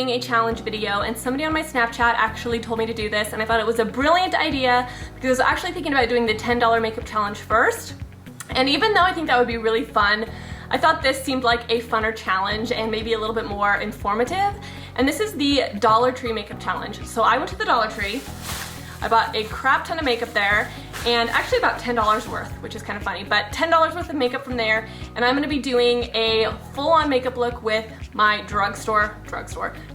doing a challenge video, and somebody on my Snapchat actually told me to do this, and I thought it was a brilliant idea because I was actually thinking about doing the $10 makeup challenge first. And even though I think that would be really fun, I thought this seemed like a funner challenge and maybe a little bit more informative. And this is the Dollar Tree makeup challenge. So I went to the Dollar Tree, I bought a crap ton of makeup there, and actually about $10 worth, which is kind of funny, but $10 worth of makeup from there, and I'm gonna be doing a full-on makeup look with my drugstore,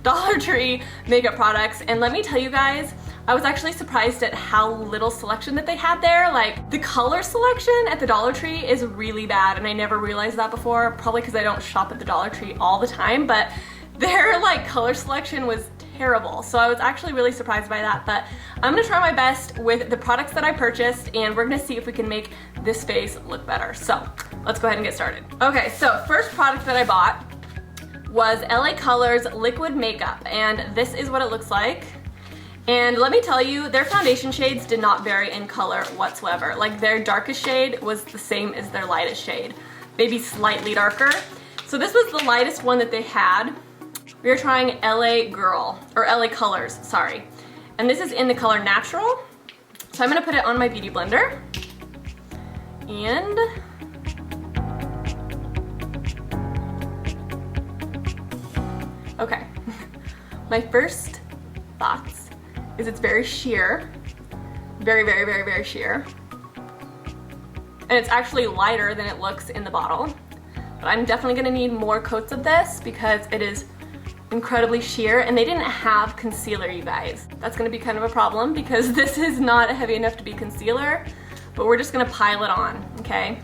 Dollar Tree makeup products. And let me tell you guys, I was actually surprised at how little selection that they had there. Like, the color selection at the Dollar Tree is really bad, and I never realized that before, probably because I don't shop at the Dollar Tree all the time, but their like color selection was terrible. So I was actually really surprised by that, but I'm gonna try my best with the products that I purchased, and we're gonna see if we can make this face look better. So let's go ahead and get started. Okay, so first product that I bought was LA Colors Liquid Makeup, and this is what it looks like. And let me tell you, their foundation shades did not vary in color whatsoever. Like, their darkest shade was the same as their lightest shade, maybe slightly darker. So this was the lightest one that they had. We are trying LA Girl, or LA Colors, sorry. And this is in the color Natural. So I'm gonna put it on my beauty blender. And okay, my first thoughts is it's very sheer. Very, very, very, very sheer. And it's actually lighter than it looks in the bottle. But I'm definitely gonna need more coats of this because it is incredibly sheer, and they didn't have concealer, you guys. That's gonna be kind of a problem because this is not heavy enough to be concealer, but we're just gonna pile it on, okay?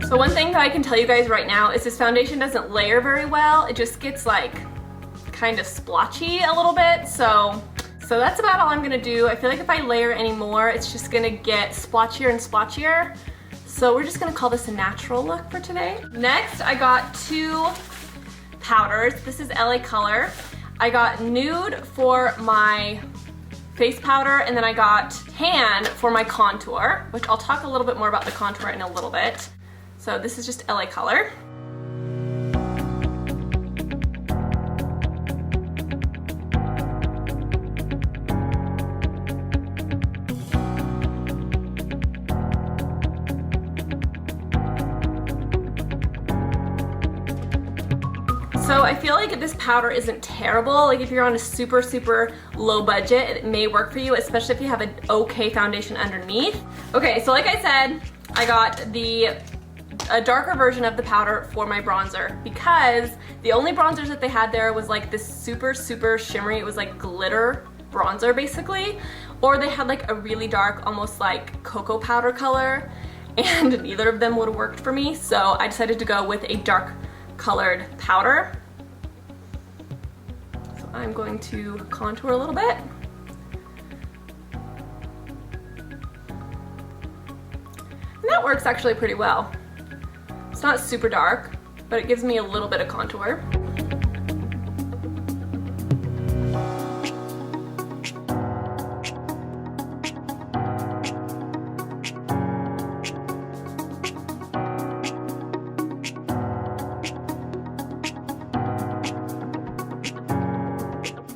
So one thing that I can tell you guys right now is this foundation doesn't layer very well. It just gets like kind of splotchy a little bit. So that's about all I'm gonna do. I feel like if I layer any more, it's just gonna get splotchier and splotchier. So we're just gonna call this a natural look for today. Next, I got two powders. This is LA Color. I got Nude for my face powder, and then I got Tan for my contour, which I'll talk a little bit more about the contour in a little bit. So this is just LA Color. So I feel like this powder isn't terrible. Like, if you're on a super, super low budget, it may work for you, especially if you have an okay foundation underneath. Okay, so like I said, I got a darker version of the powder for my bronzer because the only bronzers that they had there was like this super, super shimmery, it was like glitter bronzer basically, or they had like a really dark, almost like cocoa powder color, and neither of them would have worked for me, so I decided to go with a dark colored powder. So I'm going to contour a little bit. And that works actually pretty well. It's not super dark, but it gives me a little bit of contour.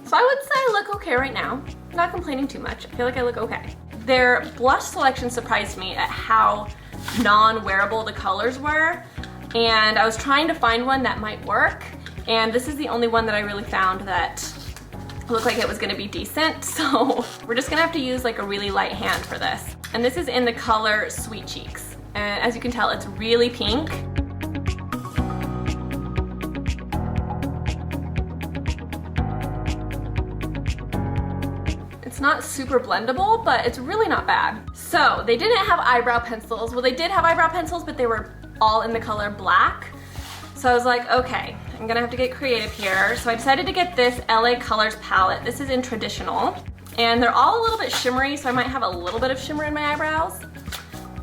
So I would say I look okay right now. I'm not complaining too much. I feel like I look okay. Their blush selection surprised me at how non-wearable the colors were, and I was trying to find one that might work, and this is the only one that I really found that looked like it was gonna be decent, so we're just gonna have to use like a really light hand for this. And this is in the color Sweet Cheeks, and as you can tell, it's really pink. It's not super blendable, but it's really not bad. So they didn't have eyebrow pencils. Well, they did have eyebrow pencils, but they were all in the color black. So I was like, okay, I'm gonna have to get creative here. So I decided to get this LA Colors palette. This is in Traditional, and they're all a little bit shimmery, so I might have a little bit of shimmer in my eyebrows,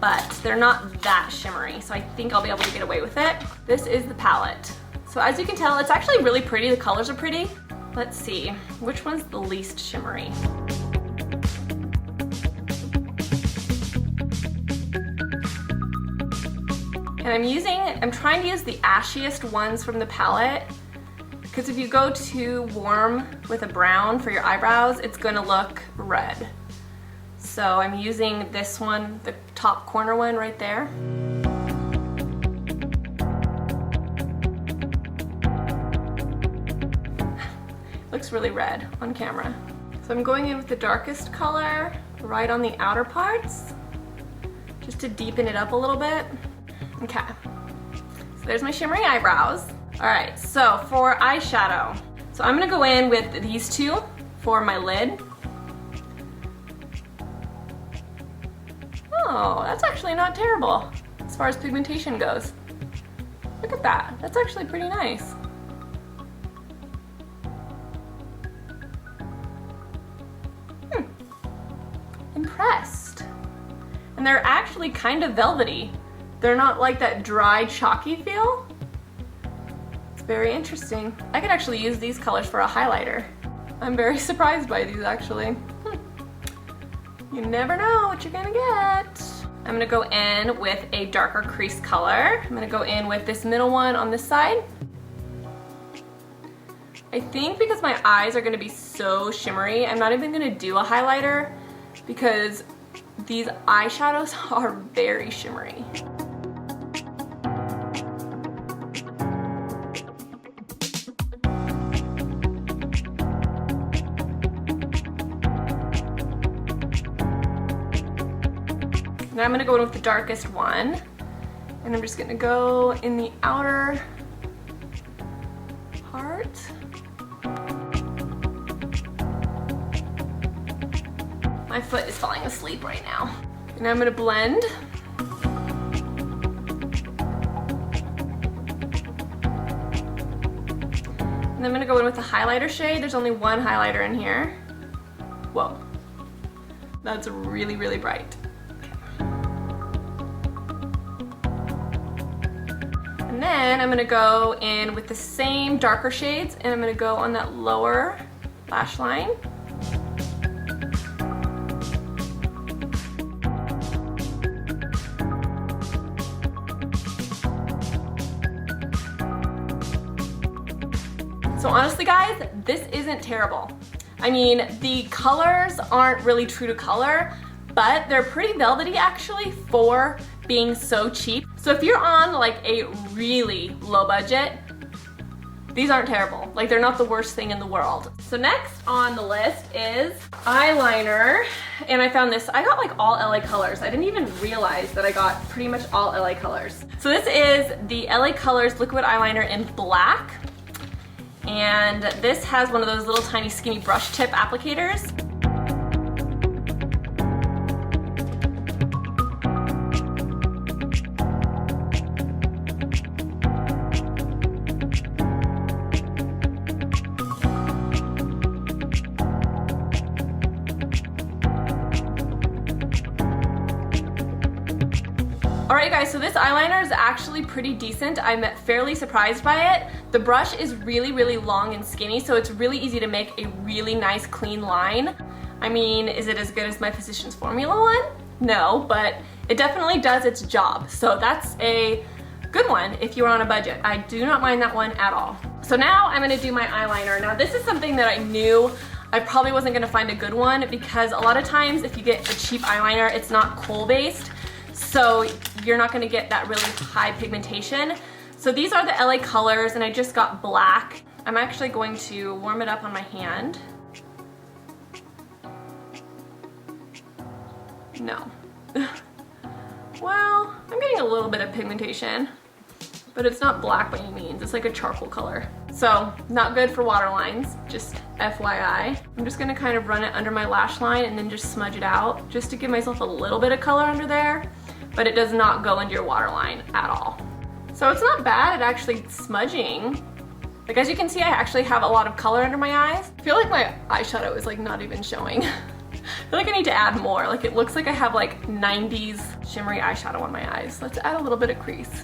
but they're not that shimmery, so I think I'll be able to get away with it. This is the palette. So as you can tell, it's actually really pretty. The colors are pretty. Let's see, which one's the least shimmery? And I'm trying to use the ashiest ones from the palette, because if you go too warm with a brown for your eyebrows, it's gonna look red. So I'm using this one, the top corner one right there. Looks really red on camera. So I'm going in with the darkest color right on the outer parts, just to deepen it up a little bit. Okay, so there's my shimmery eyebrows. All right, so for eyeshadow, so I'm gonna go in with these two for my lid. Oh, that's actually not terrible as far as pigmentation goes. Look at that, that's actually pretty nice. Impressed. And they're actually kind of velvety. They're not like that dry, chalky feel. It's very interesting. I could actually use these colors for a highlighter. I'm very surprised by these actually. You never know what you're gonna get. I'm gonna go in with a darker crease color. I'm gonna go in with this middle one on this side. I think because my eyes are gonna be so shimmery, I'm not even gonna do a highlighter because these eyeshadows are very shimmery. Now I'm gonna go in with the darkest one, and I'm just gonna go in the outer part. My foot is falling asleep right now. And I'm gonna blend. And I'm gonna go in with the highlighter shade. There's only one highlighter in here. Whoa, that's really, really bright. And then I'm gonna go in with the same darker shades, and I'm gonna go on that lower lash line. So honestly guys, this isn't terrible. I mean, the colors aren't really true to color, but they're pretty velvety actually for being so cheap. So if you're on like a really low budget, these aren't terrible. Like, they're not the worst thing in the world. So next on the list is eyeliner. And I found this, I got like all LA colors. I didn't even realize that I got pretty much all LA colors. So this is the LA Colors liquid eyeliner in black. And this has one of those little tiny skinny brush tip applicators. Alright guys, so this eyeliner is actually pretty decent. I'm fairly surprised by it. The brush is really, really long and skinny, so it's really easy to make a really nice clean line. I mean, is it as good as my Physicians Formula one? No, but it definitely does its job. So that's a good one if you're on a budget. I do not mind that one at all. So now I'm gonna do my eyeliner. Now this is something that I knew I probably wasn't gonna find a good one, because a lot of times if you get a cheap eyeliner, it's not kohl based. So you're not gonna get that really high pigmentation. So these are the LA Colors, and I just got black. I'm actually going to warm it up on my hand. No. Well, I'm getting a little bit of pigmentation, but it's not black by any means. It's like a charcoal color. So not good for waterlines, just FYI. I'm just gonna kind of run it under my lash line and then just smudge it out, just to give myself a little bit of color under there, but it does not go into your waterline at all. So it's not bad at actually smudging. Like, as you can see, I actually have a lot of color under my eyes. I feel like my eyeshadow is like not even showing. I feel like I need to add more. Like, it looks like I have like 90s shimmery eyeshadow on my eyes. Let's add a little bit of crease.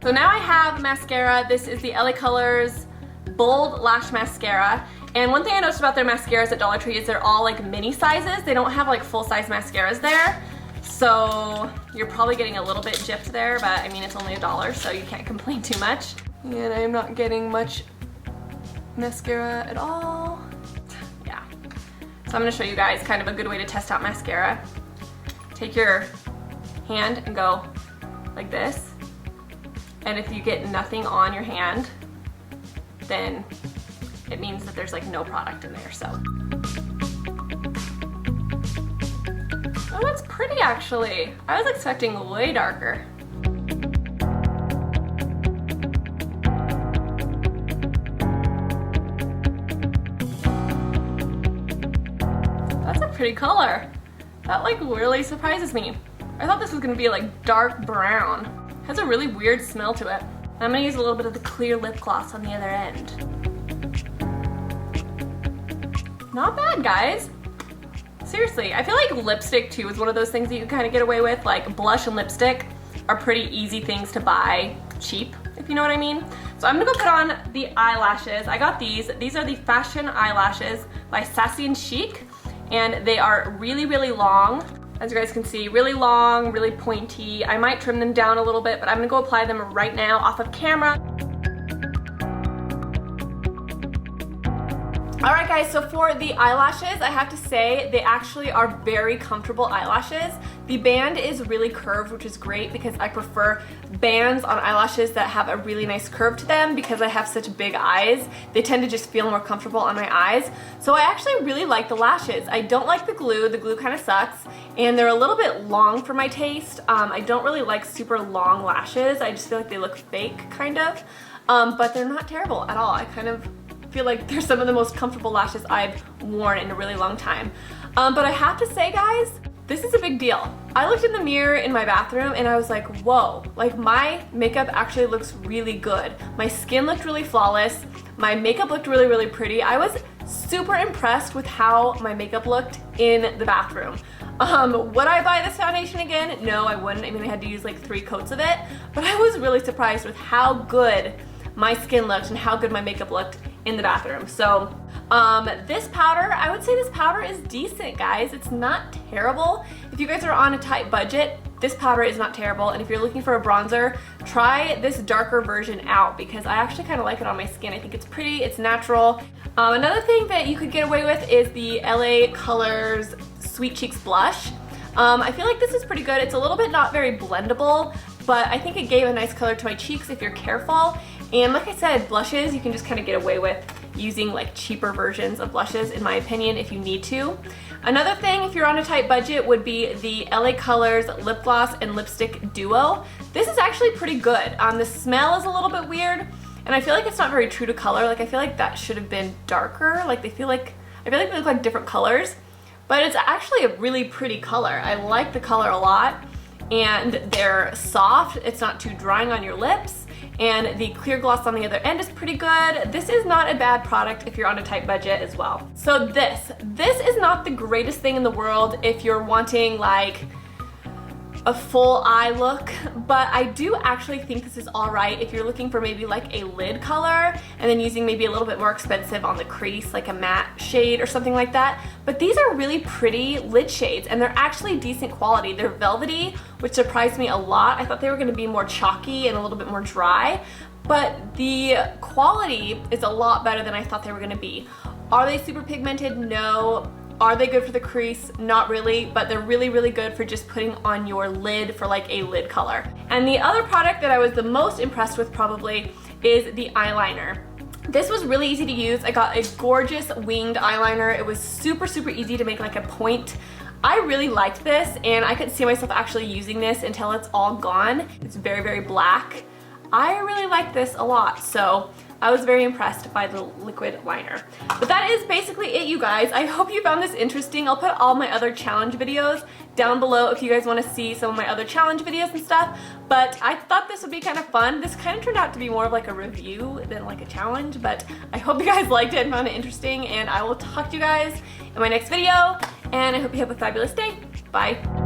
So now I have mascara. This is the LA Colors Bold Lash Mascara. And one thing I noticed about their mascaras at Dollar Tree is they're all like mini sizes. They don't have like full-size mascaras there. So you're probably getting a little bit gypped there, but I mean, it's only $1, so you can't complain too much. And I'm not getting much mascara at all. Yeah. So I'm gonna show you guys kind of a good way to test out mascara. Take your hand and go like this. And if you get nothing on your hand, then it means that there's like no product in there, so. Oh, that's pretty actually. I was expecting way darker. That's a pretty color. That like really surprises me. I thought this was gonna be like dark brown. It has a really weird smell to it. I'm gonna use a little bit of the clear lip gloss on the other end. Not bad, guys. Seriously, I feel like lipstick too is one of those things that you kind of get away with. Like blush and lipstick are pretty easy things to buy cheap, if you know what I mean. So I'm gonna go put on the eyelashes. I got these. These are the Fashion Eyelashes by Sassy and Chic, and they are really, really long. As you guys can see, really long, really pointy. I might trim them down a little bit, but I'm gonna go apply them right now off of camera. All right guys, so for the eyelashes, I have to say they actually are very comfortable eyelashes. The band is really curved, which is great because I prefer bands on eyelashes that have a really nice curve to them because I have such big eyes. They tend to just feel more comfortable on my eyes. So I actually really like the lashes. I don't like the glue kind of sucks, and they're a little bit long for my taste. I don't really like super long lashes. I just feel like they look fake, kind of, but they're not terrible at all. I kind of feel like they're some of the most comfortable lashes I've worn in a really long time. But I have to say, guys, this is a big deal. I looked in the mirror in my bathroom and I was like, whoa, like my makeup actually looks really good. My skin looked really flawless. My makeup looked really, really pretty. I was super impressed with how my makeup looked in the bathroom. Would I buy this foundation again? No, I wouldn't. I mean, I had to use like 3 coats of it, but I was really surprised with how good my skin looked and how good my makeup looked in the bathroom. So this powder, I would say this powder is decent, guys. It's not terrible. If you guys are on a tight budget, this powder is not terrible. And if you're looking for a bronzer, try this darker version out because I actually kind of like it on my skin. I think it's pretty, it's natural. Another thing that you could get away with is the LA Colors Sweet Cheeks Blush. I feel like this is pretty good. It's a little bit not very blendable, but I think it gave a nice color to my cheeks if you're careful. And like I said, blushes, you can just kind of get away with using like cheaper versions of blushes, in my opinion, if you need to. Another thing, if you're on a tight budget, would be the LA Colors Lip Gloss and Lipstick Duo. This is actually pretty good. The smell is a little bit weird, and I feel like it's not very true to color. Like I feel like that should have been darker. Like I feel like they look like different colors, but it's actually a really pretty color. I like the color a lot, and they're soft. It's not too drying on your lips. And the clear gloss on the other end is pretty good. This is not a bad product if you're on a tight budget as well. So this is not the greatest thing in the world if you're wanting like a full eye look, but I do actually think this is all right if you're looking for maybe like a lid color and then using maybe a little bit more expensive on the crease, like a matte shade or something like that. But these are really pretty lid shades and they're actually decent quality. They're velvety, which surprised me a lot. I thought they were gonna be more chalky and a little bit more dry, but the quality is a lot better than I thought they were gonna be. Are they super pigmented? No. Are they good for the crease? Not really, but they're really, really good for just putting on your lid for like a lid color. And the other product that I was the most impressed with probably is the eyeliner. This was really easy to use. I got a gorgeous winged eyeliner. It was super, super easy to make like a point. I really liked this and I could see myself actually using this until it's all gone. It's very, very black. I really like this a lot, so I was very impressed by the liquid liner. But that is basically it, you guys. I hope you found this interesting. I'll put all my other challenge videos down below if you guys want to see some of my other challenge videos and stuff. But I thought this would be kind of fun. This kind of turned out to be more of like a review than like a challenge, but I hope you guys liked it and found it interesting, and I will talk to you guys in my next video, and I hope you have a fabulous day. Bye.